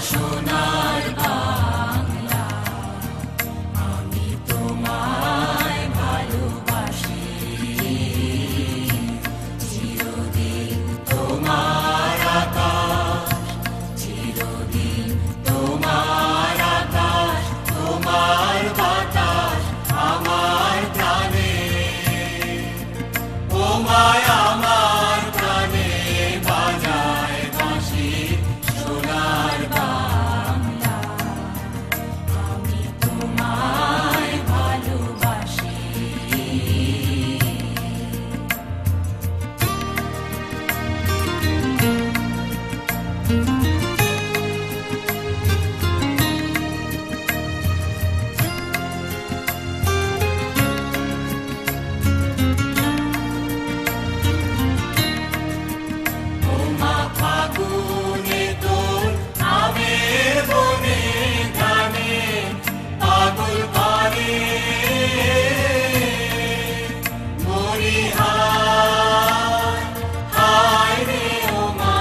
সোনার বাংলা, আমি তোমায় ভালোবাসি। চিরদিন তোমার আকাশ, চিরদিন তোমার আকাশ, তোমার বাতাস আমার প্রাণে। ও মায়া আমার প্রাণে বাজায় বাঁশি সোনার বাংলা, আমি তোমায় ভালোবাসি। ও মা ফাগুনে তোর আমের বনে গানে পাগল করে মরি হায় হায় রে। ও মা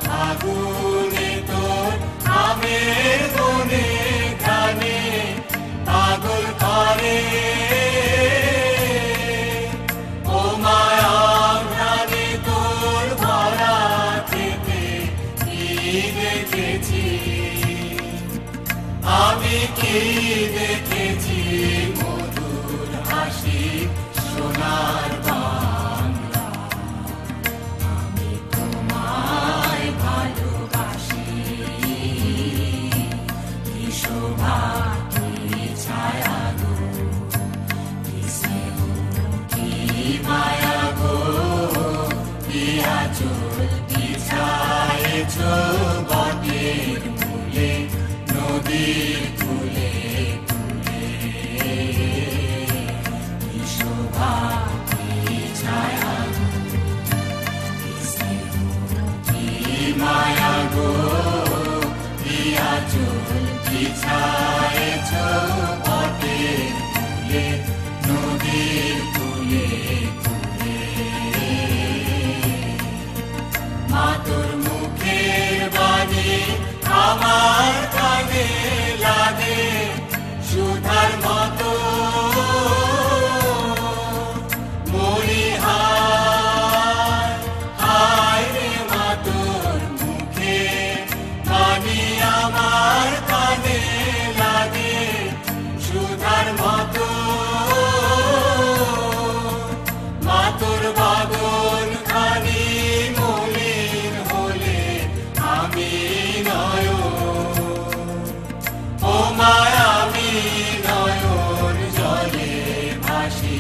ফাগুনে তোর আমের বনে গানে পাগল করে। ও মায়া প্রাণে তোর ভরা খেতে কি দেখেছি, আমি কি দেখেছি মধুর হাসি সোনার বাংলা, আমি তোমায় ভালোবাসি। কি শোভা কি ছায়া গো, কি স্নেহ কি মায়া গো, কি আঁচল বিছায়েছ বটের মূলে নদীর কূলে কূলে। কি শোভা কি ছায়া গো, কি স্নেহ কি মায়া গো, কি আঁচল বিছায়েছ বটের মূলে নদীর কূলে কূলে। মা তোর মুখের বাণী আমার কানে লাগে সুধার মতো, মরি হায় হায় রে। মা তোর মুখের বাণী আমার কানে লাগে সুধার মতো, মা তোর বাদন খানি মলিন হলে আমি নয়ন। ও মায়া আমি নয়ন জলে ভাসি